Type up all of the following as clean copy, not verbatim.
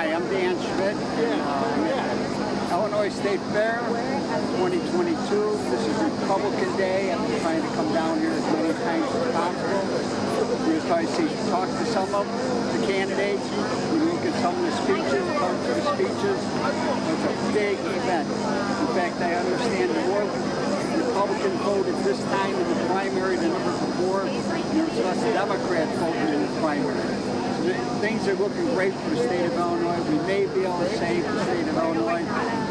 Hi, I'm Dan Schmitt, and I'm at Illinois State Fair 2022. This is Republican Day. I'm trying to come down here as many times as possible. We're trying to talk to some of the candidates. We look at some of the speeches, parts of the speeches. It's a big event. In fact, I understand the more Republicans voted this time in the primary than ever before, and there was less Democrats voting in the primary. Things are looking great for the state of Illinois. We may be able to save the state of Illinois.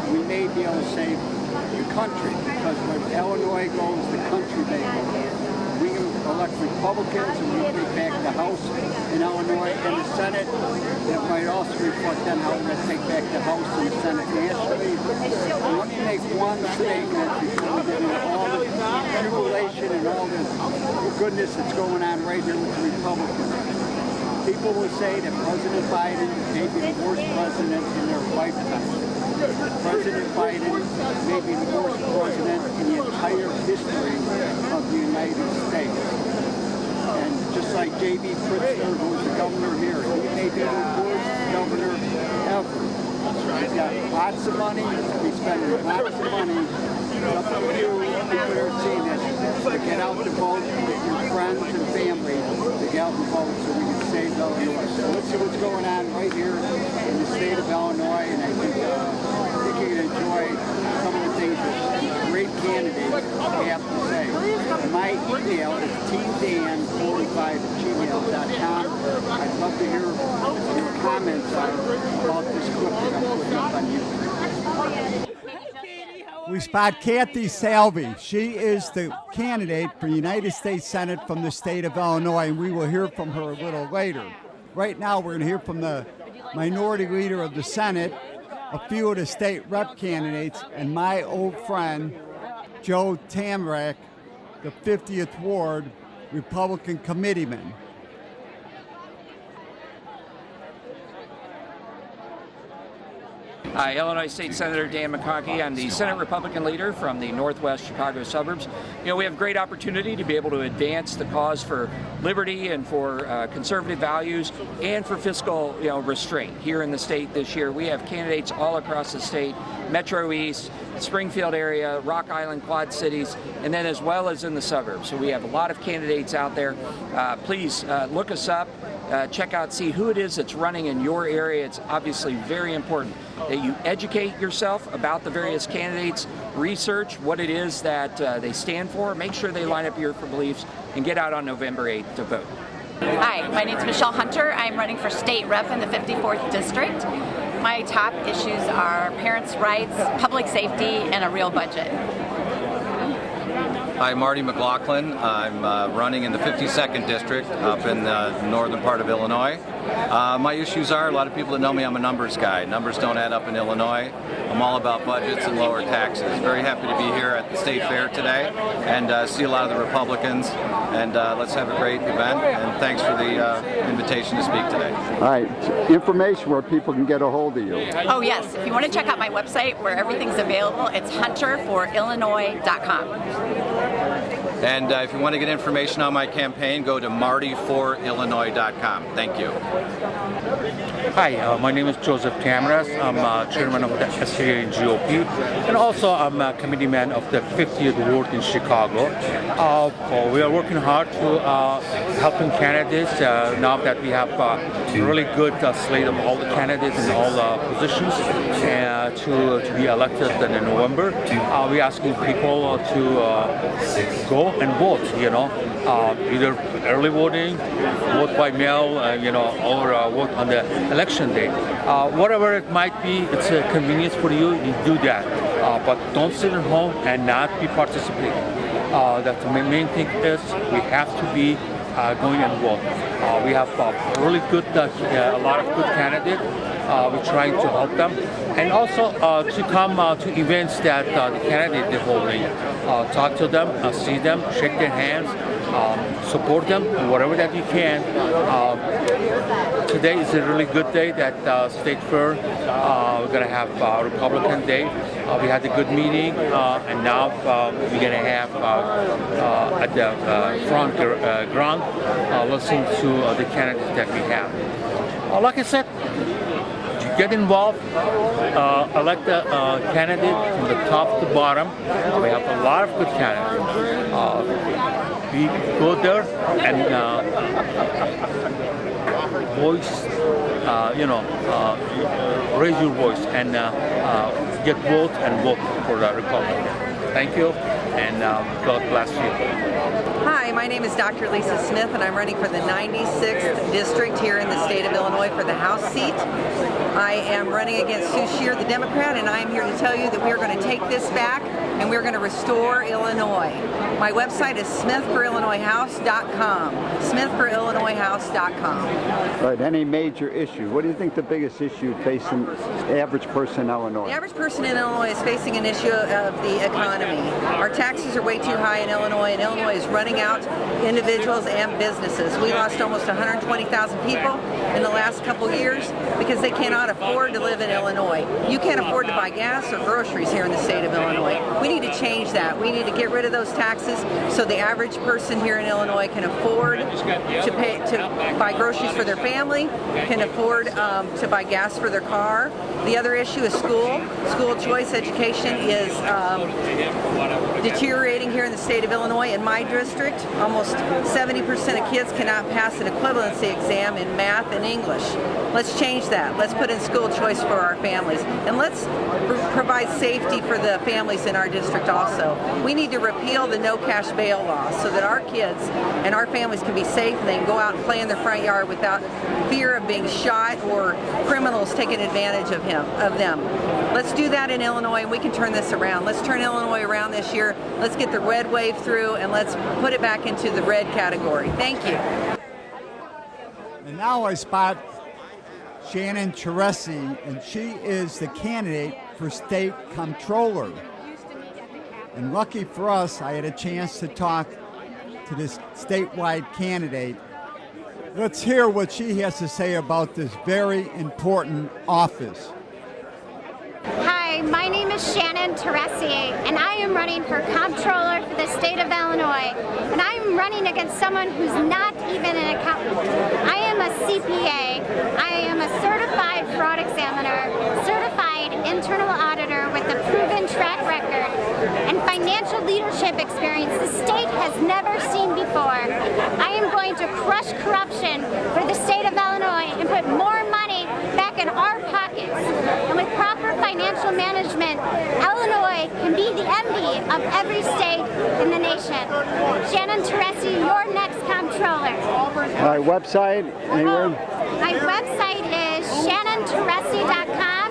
We may be able to save the country, because when Illinois goes, the country may go. We can elect Republicans and we take back the House in Illinois and the Senate. It might also reflect on how we're going to take back the House and the Senate nationally. And let me make one statement before we get into all the tribulation and all this goodness that's going on right here with the Republicans. People will say that President Biden may be the worst president in their lifetime. President Biden may be the worst president in the entire history of the United States. And just like J.B. Pritzker, who was the governor here, he may be the worst governor ever. He's got lots of money. He's spending lots of money. It's up to you, people that are seeing this, to get out to vote with your friends and family, to get out and vote so we can save Illinois. So let's see what's going on right here in the state of Illinois, and I think you can enjoy some of the things that these great candidates have to say. My email is tdan45@gmail.com. I'd love to hear what your comments are about this clip that I'm putting up on YouTube. We spot Kathy Salvi. She is the candidate for United States Senate from the state of Illinois, and we will hear from her a little later. Right now, we're going to hear from the minority leader of the Senate, a few of the state rep candidates, and my old friend, Joe Tamrak, the 50th Ward Republican committeeman. Hi, Illinois State Senator Dan McConkey. I'm the Senate Republican leader from the Northwest Chicago suburbs. You know, we have a great opportunity to be able to advance the cause for liberty and for conservative values and for fiscal, restraint here in the state this year. We have candidates all across the state, Metro East, Springfield area, Rock Island, Quad Cities, and then as well as in the suburbs. So we have a lot of candidates out there. Please look us up. Check out, see who it is that's running in your area. It's obviously very important that you educate yourself about the various candidates, research what it is that they stand for, make sure they line up for your beliefs, and get out on November 8th to vote. Hi, my name is Michelle Hunter. I'm running for state rep in the 54th District. My top issues are parents' rights, public safety, and a real budget. Hi, Marty McLaughlin. I'm running in the 52nd District up in the northern part of Illinois. My issues are, a lot of people that know me, I'm a numbers guy. Numbers don't add up in Illinois. I'm all about budgets and lower taxes. Very happy to be here at the State Fair today and see a lot of the Republicans. And let's have a great event. And thanks for the invitation to speak today. All right, information where people can get a hold of you. Oh yes, if you want to check out my website where everything's available, it's hunterforillinois.com. And if you want to get information on my campaign, go to martyforillinois.com. Thank you. Hi, my name is Joseph Tamras. I'm chairman of the SCA GOP, and also I'm a committeeman of the 50th Ward in Chicago. We are working hard to helping candidates now that we have a really good slate of all the candidates in all the positions to be elected in November. We're asking people to go and vote, either early voting, vote by mail, or vote on the election day. Whatever it might be, it's a convenience for you, you do that. But don't sit at home and not be participating. That's the main thing is we have to be going and vote. We have really good, a lot of good candidates. We're trying to help them. And also to come to events that the candidate is holding. Talk to them, see them, shake their hands, support them, whatever that you can. Today is a really good day that State Fair. We're going to have Republican Day. We had a good meeting, and now we're going to have at the front ground listen to the candidates that we have. Like I said, get involved, elect a candidate from the top to bottom. We have a lot of good candidates. We go there and voice, raise your voice and get vote and vote for the Republican. Thank you, and God bless you. Hi, my name is Dr. Lisa Smith, and I'm running for the 96th district here in the state of Illinois for the House seat. I am running against Sue Scheer, the Democrat, and I am here to tell you that we are going to take this back and we're going to restore Illinois. My website is smithforillinoishouse.com. smithforillinoishouse.com. Right, any major issue. What do you think the biggest issue facing the average person in Illinois? The average person in Illinois is facing an issue of the economy. Our taxes are way too high in Illinois, and Illinois is running out individuals and businesses. We lost almost 120,000 people in the last couple years because they cannot afford to live in Illinois. You can't afford to buy gas or groceries here in the state of Illinois. We need to change that. We need to get rid of those taxes so the average person here in Illinois can afford to buy groceries for their family, can afford to buy gas for their car. The other issue is school. School choice education is deteriorating here in the state of Illinois. In my district, almost 70% of kids cannot pass an equivalency exam in math and English. Let's change that. Let's put in school choice for our families. And let's provide safety for the families in our district also. We need to repeal the no cash bail law so that our kids and our families can be safe and they can go out and play in their front yard without fear of being shot or criminals taking advantage of them. Let's do that in Illinois, and we can turn this around. Let's turn Illinois around this year. Let's get the red wave through, and let's put it back into the red category. Thank you. And now I spot Shannon Teresi, and she is the candidate for state comptroller. And lucky for us, I had a chance to talk to this statewide candidate. Let's hear what she has to say about this very important office. Hi, my name is Shannon Teresi, and I am running for comptroller for the state of Illinois. And I am running against someone who's not even an accountant. I am a CPA. I am a certified fraud examiner, certified internal auditor with a proven track record and financial leadership experience the state has never seen before. I am going to crush corruption for the state of Illinois and put more money back in our pockets. And with proper financial management, Illinois can be the envy of every state in the nation. Shannon Teresi, your next comptroller. My website, anywhere? My website is shannonteresi.com.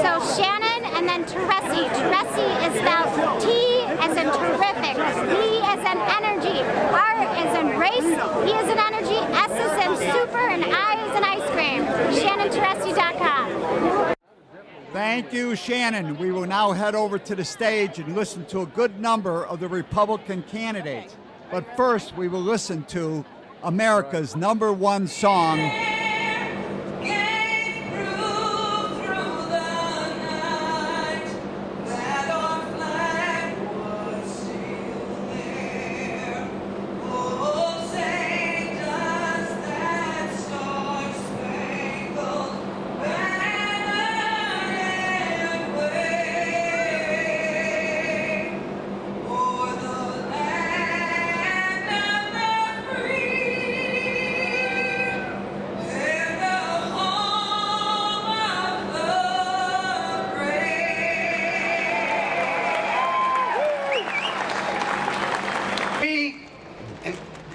So Shannon and then Teresi. Teresi is spelled T as in terrific, E as in energy, R as in race, E as in energy, S as in super, and I as in ice cream. shannonteresi.com. Thank you, Shannon. We will now head over to the stage and listen to a good number of the Republican candidates. But first, we will listen to America's #1 song,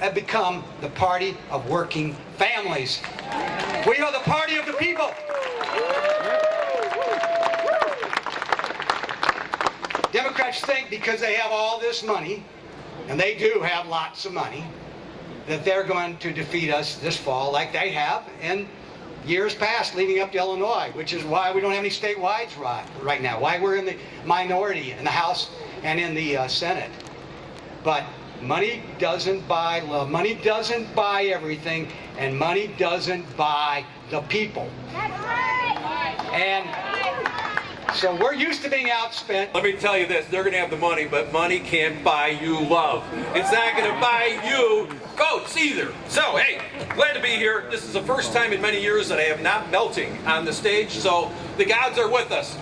have become the party of working families. We are the party of the people. Democrats think because they have all this money, and they do have lots of money, that they're going to defeat us this fall like they have in years past leading up to Illinois, which is why we don't have any statewide right now, why we're in the minority in the House and in the Senate. But money doesn't buy love. Money doesn't buy everything, and money doesn't buy the people. And So we're used to being outspent. Let me tell you this, they're going to have the money, but money can't buy you love. It's not going to buy you votes either. So, hey, glad to be here. This is the first time in many years that I am not melting on the stage, so the gods are with us.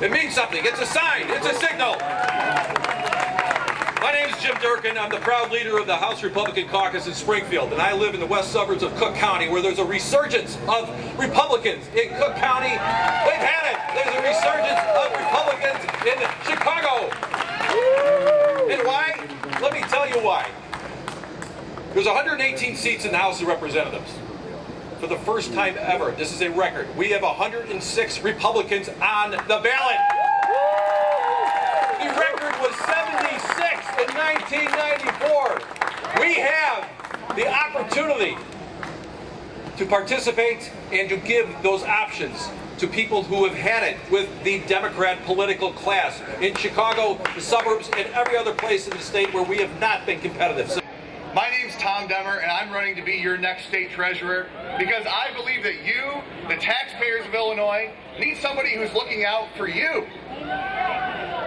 It means something. It's a sign. It's a signal. My name is Jim Durkin. I'm the proud leader of the House Republican Caucus in Springfield, and I live in the west suburbs of Cook County, where there's a resurgence of Republicans in Cook County. They've had it. There's a resurgence of Republicans in Chicago. And why? Let me tell you why. There's 118 seats in the House of Representatives. For the first time ever, this is a record. We have 106 Republicans on the ballot. The record was 76 in 1994. We have the opportunity to participate and to give those options to people who have had it with the Democrat political class in Chicago, the suburbs, and every other place in the state where we have not been competitive. My name's Tom Demmer, and I'm running to be your next state treasurer because I believe that you, the taxpayers of Illinois, need somebody who's looking out for you.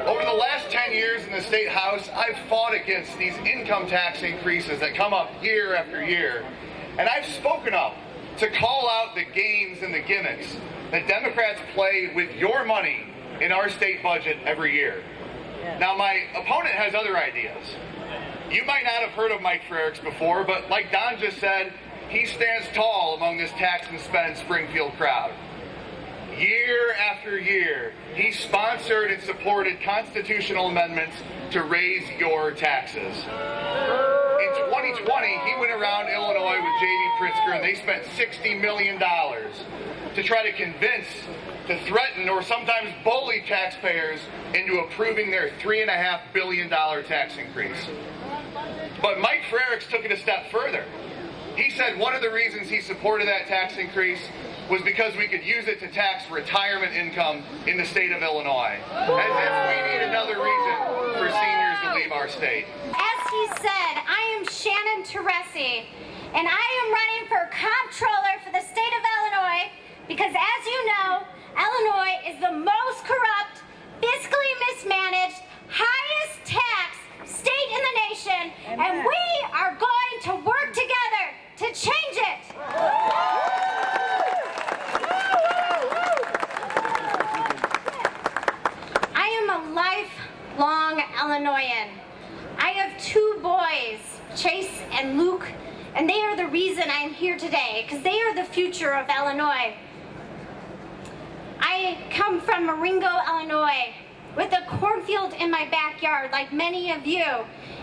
Over the last 10 years in the state house, I've fought against these income tax increases that come up year after year. And I've spoken up to call out the games and the gimmicks that Democrats play with your money in our state budget every year. Now, my opponent has other ideas. You might not have heard of Mike Frericks before, but like Don just said, he stands tall among this tax and spend Springfield crowd. Year after year, he sponsored and supported constitutional amendments to raise your taxes. In 2020, he went around Illinois with J.D. Pritzker, and they spent $60 million to try to convince, to threaten, or sometimes bully taxpayers into approving their $3.5 billion tax increase. But Mike Frericks took it a step further. He said one of the reasons he supported that tax increase was because we could use it to tax retirement income in the state of Illinois. As if we need another reason for seniors to leave our state. As he said, I am Shannon Teresi, and I am running for comptroller for the state of Illinois because, as you know, Illinois is the most corrupt, fiscally mismanaged, highest tax state in the nation, and we are going to work together to change it. I am a lifelong Illinoisan. I have two boys, Chase and Luke, and they are the reason I'm here today, because they are the future of Illinois. I come from Marengo, Illinois, with a cornfield in my backyard, like many of you.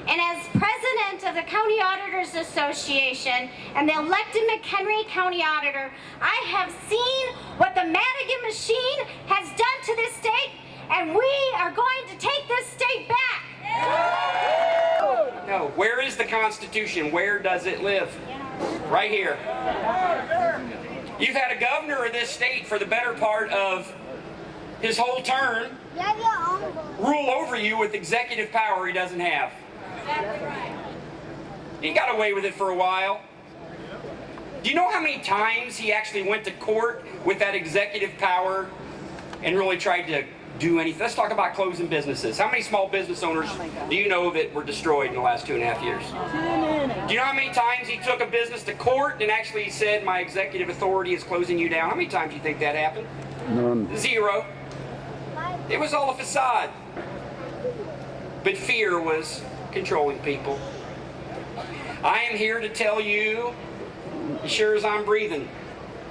And as president of the County Auditors Association and the elected McHenry County Auditor, I have seen what the Madigan machine has done to this state, and we are going to take this state back. No, where is the Constitution? Where does it live? Right here. You've had a governor of this state for the better part of his whole term rule over you with executive power he doesn't have. He got away with it for a while. Do you know how many times he actually went to court with that executive power and really tried to do anything? Let's talk about closing businesses. How many small business owners do you know that were destroyed in the last 2.5 years? Do you know how many times he took a business to court and actually said, my executive authority is closing you down? How many times do you think that happened? None. 0. It was all a facade. But fear was controlling people. I am here to tell you, as sure as I'm breathing,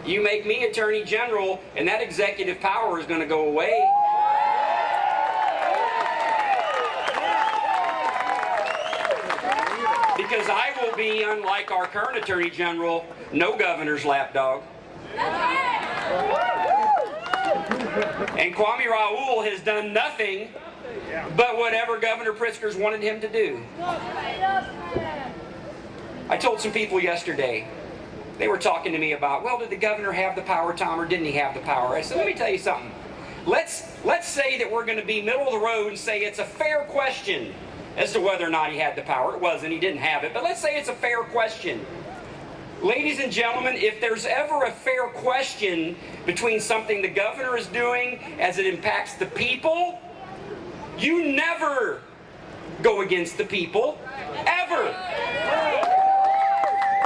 you make me Attorney General and that executive power is going to go away. Because I will be, unlike our current Attorney General, no governor's lapdog. And Kwame Raoul has done nothing but whatever Governor Pritzker's wanted him to do. I told some people yesterday, they were talking to me about, well, did the governor have the power, Tom, or didn't he have the power? I said, let me tell you something. Let's say that we're going to be middle of the road and say it's a fair question as to whether or not he had the power. It wasn't, he didn't have it, but let's say it's a fair question. Ladies and gentlemen, if there's ever a fair question between something the governor is doing as it impacts the people, you never go against the people, ever.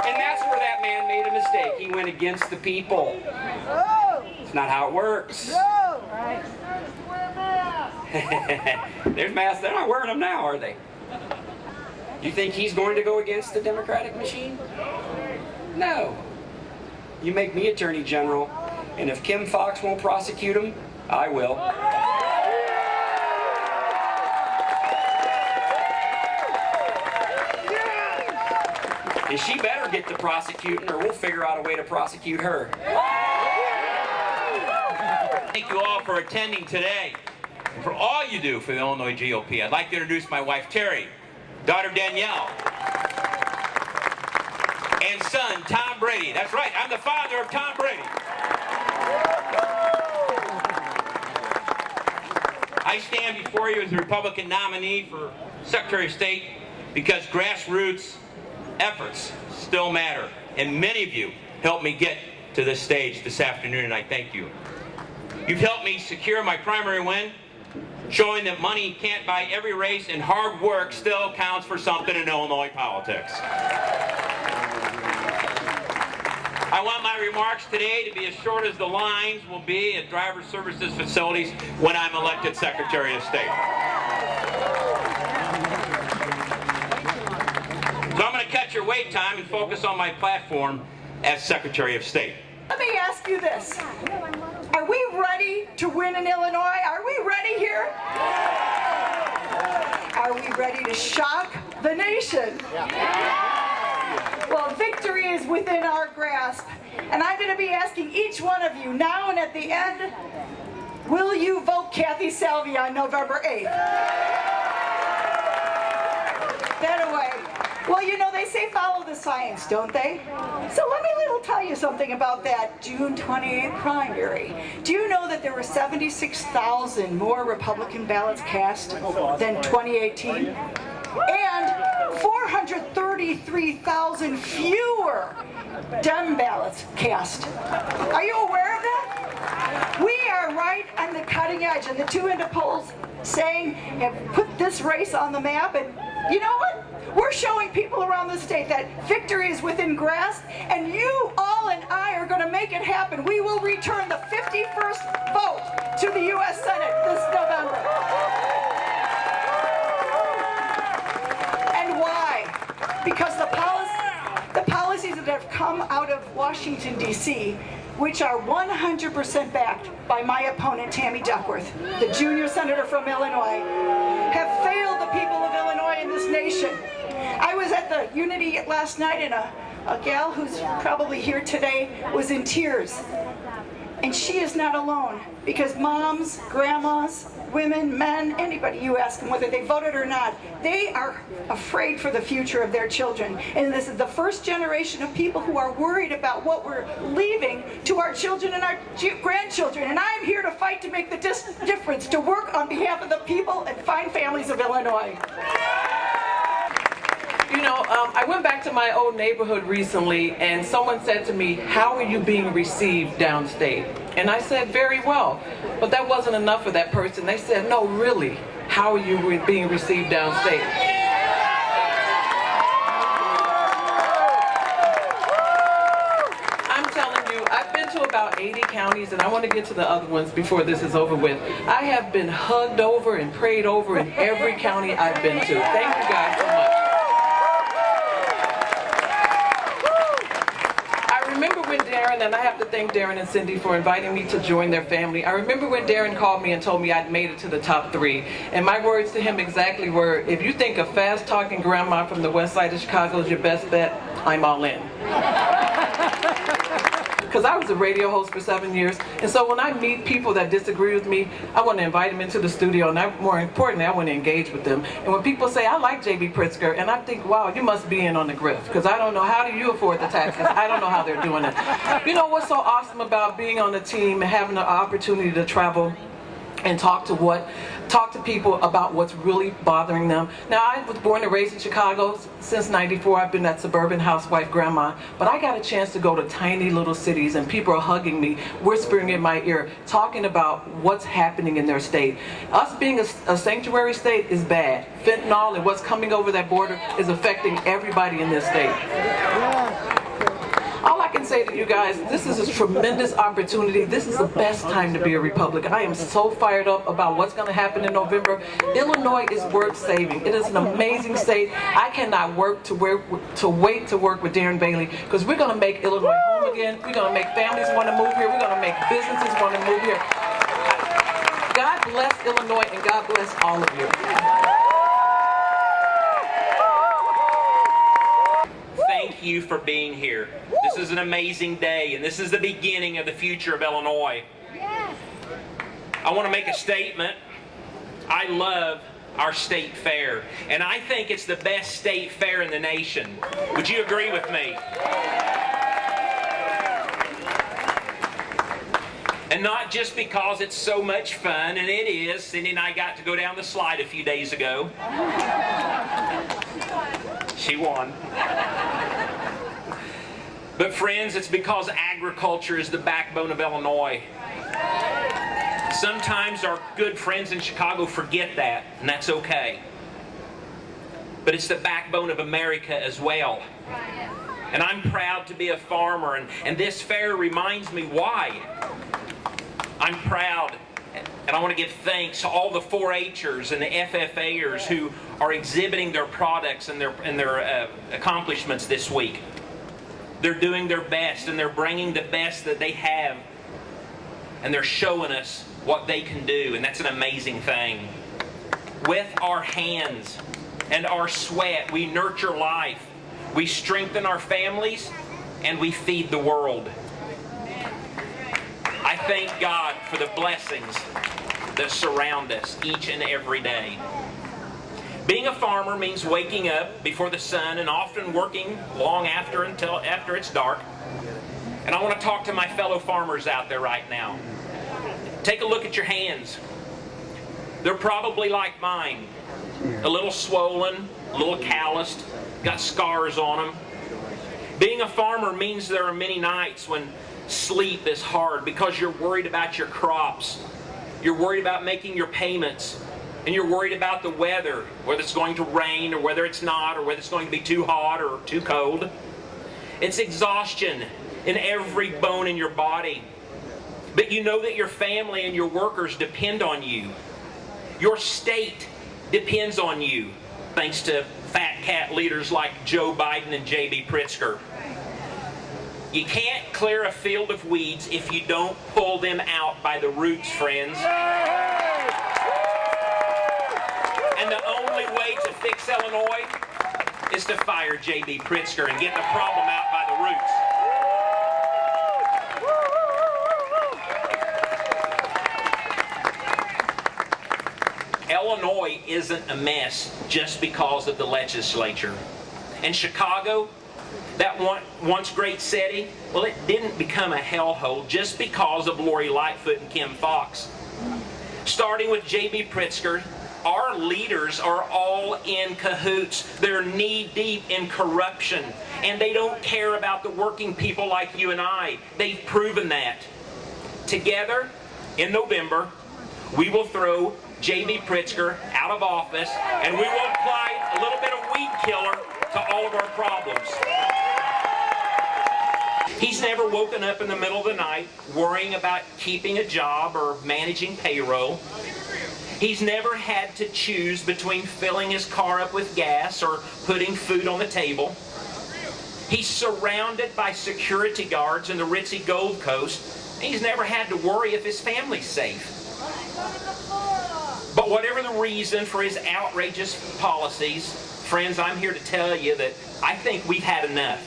And that's where that man made a mistake. He went against the people. It's not how it works. There's masks. They're not wearing them now, are they? You think he's going to go against the Democratic machine? No. You make me Attorney General, and if Kim Foxx won't prosecute him, I will. And she better get to prosecuting, or we'll figure out a way to prosecute her. Thank you all for attending today and for all you do for the Illinois GOP. I'd like to introduce my wife, Terry, daughter, Danielle, and son, Tom Brady. That's right, I'm the father of Tom Brady. I stand before you as the Republican nominee for Secretary of State because grassroots efforts still matter, and many of you helped me get to this stage this afternoon, and I thank you. You've helped me secure my primary win, showing that money can't buy every race and hard work still counts for something in Illinois politics. I want my remarks today to be as short as the lines will be at driver services facilities when I'm elected Secretary of State. So I'm going to cut your wait time and focus on my platform as Secretary of State. Let me ask you this. Are we ready to win in Illinois? Are we ready here? Are we ready to shock the nation? Well, victory is within our grasp. And I'm going to be asking each one of you now and at the end, will you vote Kathy Salvi on November 8th? That away. Well, you know, they say follow the science, don't they? So let me tell you something about that June 28th primary. Do you know that there were 76,000 more Republican ballots cast than 2018? And 433,000 fewer Dem ballots cast. Are you aware of that? We are right on the cutting edge, and the two independent polls saying have put this race on the map, and you know what? We're showing people around the state that victory is within grasp, and you all and I are going to make it happen. We will return the 51st vote to the U.S. Senate this November. And why? Because the policies that have come out of Washington, D.C., which are 100% backed by my opponent, Tammy Duckworth, the junior senator from Illinois, have failed the people of Illinois and this nation. I was at the Unity last night, and a gal who's probably here today was in tears. And she is not alone, because moms, grandmas, women, men, anybody you ask them whether they voted or not, they are afraid for the future of their children. And this is the first generation of people who are worried about what we're leaving to our children and our grandchildren. And I'm here to fight to make the difference, to work on behalf of the people and fine families of Illinois. You know, I went back to my old neighborhood recently, and someone said to me, "How are you being received downstate?" And I said, "Very well." But that wasn't enough for that person. They said, "No, really, how are you being received downstate?" I'm telling you, I've been to about 80 counties, and I want to get to the other ones before this is over with. I have been hugged over and prayed over in every county I've been to. Thank you guys so much. And I have to thank Darren and Cindy for inviting me to join their family. I remember when Darren called me and told me I'd made it to the top 3. And my words to him exactly were, if you think a fast-talking grandma from the west side of Chicago is your best bet, I'm all in. Because I was a radio host for 7 years, and so when I meet people that disagree with me, I want to invite them into the studio, and more importantly, I want to engage with them. And when people say, "I like J.B. Pritzker," and I think, wow, you must be in on the grift, because I don't know, how do you afford the taxes? I don't know how they're doing it. You know what's so awesome about being on the team and having the opportunity to travel? and talk to people about what's really bothering them. Now, I was born and raised in Chicago. Since '94, I've been that suburban housewife grandma, but I got a chance to go to tiny little cities, and people are hugging me, whispering in my ear, talking about what's happening in their state. Us being a sanctuary state is bad. Fentanyl and what's coming over that border is affecting everybody in this state. All I can say to you guys, this is a tremendous opportunity. This is the best time to be a Republican. I am so fired up about what's going to happen in November. Illinois is worth saving. It is an amazing state. I cannot wait to work with Darren Bailey, because we're going to make Illinois home again. We're going to make families want to move here. We're going to make businesses want to move here. God bless Illinois, and God bless all of you. Thank you for being here. This is an amazing day, and this is the beginning of the future of Illinois. I want to make a statement. I love our state fair, and I think it's the best state fair in the nation. Would you agree with me? And not just because it's so much fun, and it is. Cindy and I got to go down the slide a few days ago. She won. But friends, it's because agriculture is the backbone of Illinois. Sometimes our good friends in Chicago forget that, and that's okay. But it's the backbone of America as well. And I'm proud to be a farmer, and this fair reminds me why. I'm proud, and I want to give thanks to all the 4-H'ers and the FFA'ers who are exhibiting their products and their accomplishments this week. They're doing their best, and they're bringing the best that they have, and they're showing us what they can do, and that's an amazing thing. With our hands and our sweat, we nurture life, we strengthen our families, and we feed the world. I thank God for the blessings that surround us each and every day. Being a farmer means waking up before the sun and often working long after it's dark. And I want to talk to my fellow farmers out there right now. Take a look at your hands. They're probably like mine. A little swollen, a little calloused, got scars on them. Being a farmer means there are many nights when sleep is hard because you're worried about your crops. You're worried about making your payments. And you're worried about the weather, whether it's going to rain or whether it's not, or whether it's going to be too hot or too cold. It's exhaustion in every bone in your body. But you know that your family and your workers depend on you. Your state depends on you, thanks to fat cat leaders like Joe Biden and J.B. Pritzker. You can't clear a field of weeds if you don't pull them out by the roots, friends. And the only way to fix Illinois is to fire J.B. Pritzker and get the problem out by the roots. Illinois isn't a mess just because of the legislature. And Chicago, that once great city, well, it didn't become a hellhole just because of Lori Lightfoot and Kim Fox. Starting with J.B. Pritzker, our leaders are all in cahoots. They're knee-deep in corruption, and they don't care about the working people like you and I. They've proven that. Together, in November, we will throw J.B. Pritzker out of office, and we will apply a little bit of weed killer to all of our problems. He's never woken up in the middle of the night worrying about keeping a job or managing payroll. He's never had to choose between filling his car up with gas or putting food on the table. He's surrounded by security guards in the ritzy Gold Coast. He's never had to worry if his family's safe. But whatever the reason for his outrageous policies, friends, I'm here to tell you that I think we've had enough.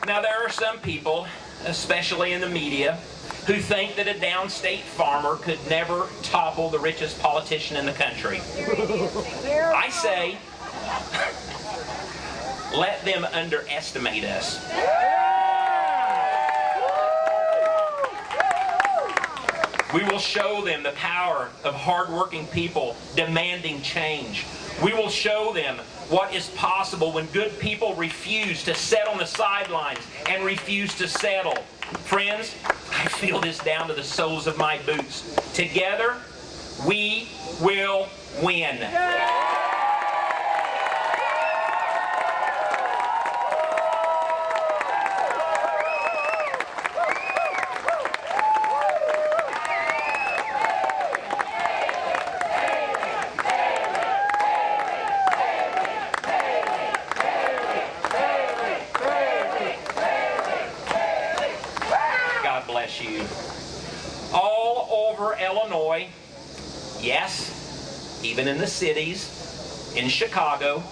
Now, there are some people, especially in the media, who think that a downstate farmer could never topple the richest politician in the country. I say, let them underestimate us. We will show them the power of hardworking people demanding change. We will show them what is possible when good people refuse to sit on the sidelines and refuse to settle. Friends, I feel this down to the soles of my boots. Together, we will win. God bless you. All over Illinois, yes, even in the cities, in Chicago,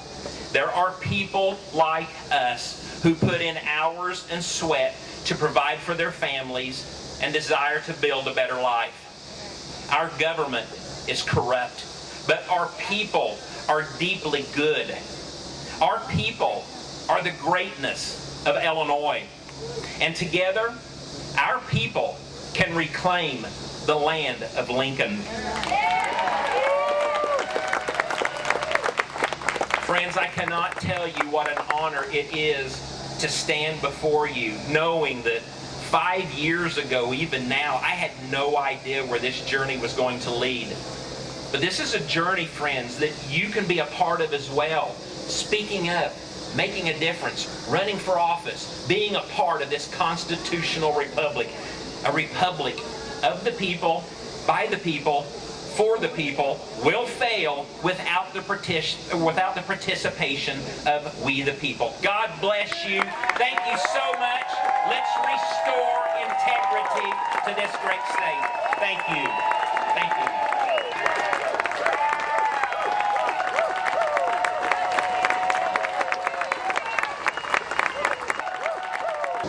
there are people like us who put in hours and sweat to provide for their families and desire to build a better life. Our government is corrupt, but our people are deeply good. Our people are the greatness of Illinois. And together, our people can reclaim the land of Lincoln. Friends, I cannot tell you what an honor it is to stand before you, knowing that 5 years ago, even now, I had no idea where this journey was going to lead. But this is a journey, friends, that you can be a part of as well. Speaking up, making a difference, running for office, being a part of this constitutional republic, a republic of the people, by the people, for the people, will fail without the participation of we the people. God bless you. Thank you so much. Let's restore integrity to this great state. Thank you. Thank you.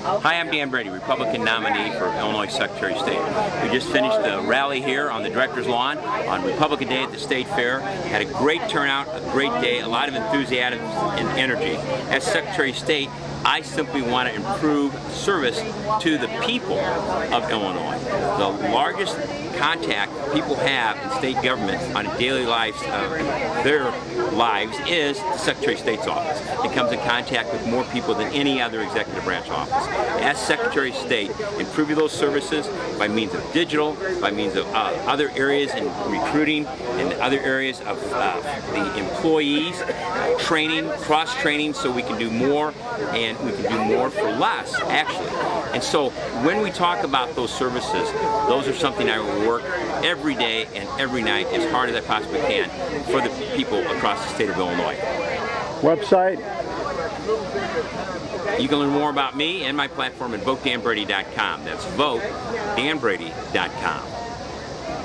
Hi, I'm Dan Brady, Republican nominee for Illinois Secretary of State. We just finished the rally here on the Director's Lawn on Republican Day at the State Fair. Had a great turnout, a great day, a lot of enthusiasm and energy. As Secretary of State, I simply want to improve service to the people of Illinois. The largest contact people have in state government on a daily lives of their lives is the Secretary of State's office. It comes in contact with more people than any other executive branch office. As Secretary of State, improving those services by means of digital, by means of other areas in recruiting, and other areas of the employees, training, cross-training, so we can do more, and we can do more for less, actually. And so when we talk about those services, those are something I will work every day and every night as hard as I possibly can for the people across the state of Illinois. Website? You can learn more about me and my platform at votedanbrady.com. That's votedanbrady.com.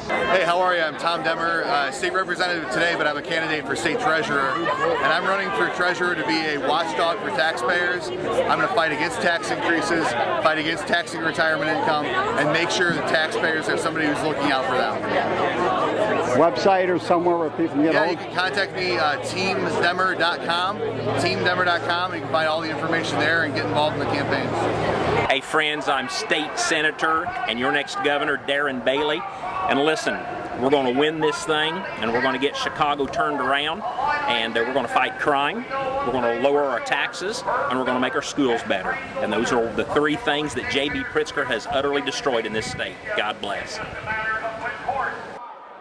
Hey, how are you? I'm Tom Demmer, state representative today, but I'm a candidate for state treasurer. And I'm running for treasurer to be a watchdog for taxpayers. I'm going to fight against tax increases, fight against taxing retirement income, and make sure that taxpayers have somebody who's looking out for them. Website or somewhere where people can get Yeah, hold? you can contact me, teamdemmer.com, teamdemmer.com, and you can find all the information there and get involved in the campaign. Hey friends, I'm State Senator and your next Governor, Darren Bailey. And listen, we're going to win this thing, and we're going to get Chicago turned around, and we're going to fight crime, we're going to lower our taxes, and we're going to make our schools better. And those are the three things that J.B. Pritzker has utterly destroyed in this state. God bless.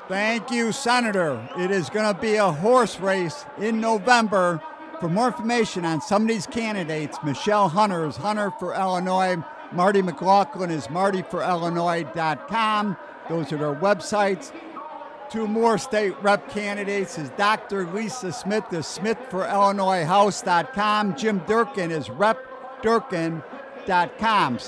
Thank you, Senator. It is going to be a horse race in November. For more information on some of these candidates, Michelle Hunter is Hunter for Illinois. Marty McLaughlin is martyforillinois.com. Those are their websites. Two more state rep candidates is Dr. Lisa Schmitt is SchmittForIllinoisHouse.com. Jim Durkin is RepDurkin.com.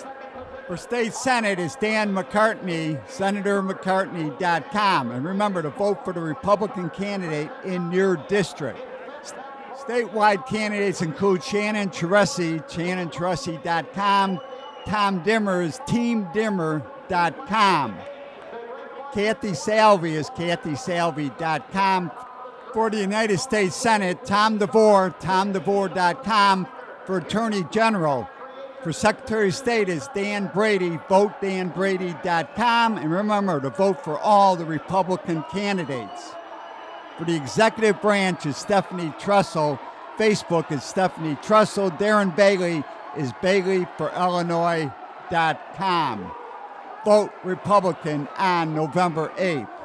For state senate is Dan McCartney, SenatorMcCartney.com. And remember to vote for the Republican candidate in your district. Statewide candidates include Shannon Teresi, ShannonTeresi.com. Tom Dimmer is TeamDimmer.com. Kathy Salvi is KathySalvi.com. For the United States Senate, Tom DeVore, TomDeVore.com. For Attorney General, For Secretary of State is Dan Brady. VoteDanBrady.com. And remember to vote for all the Republican candidates. For the executive branch is Stephanie Trussell. Facebook is Stephanie Trussell. Darren Bailey is BaileyForIllinois.com. Vote Republican on November 8th.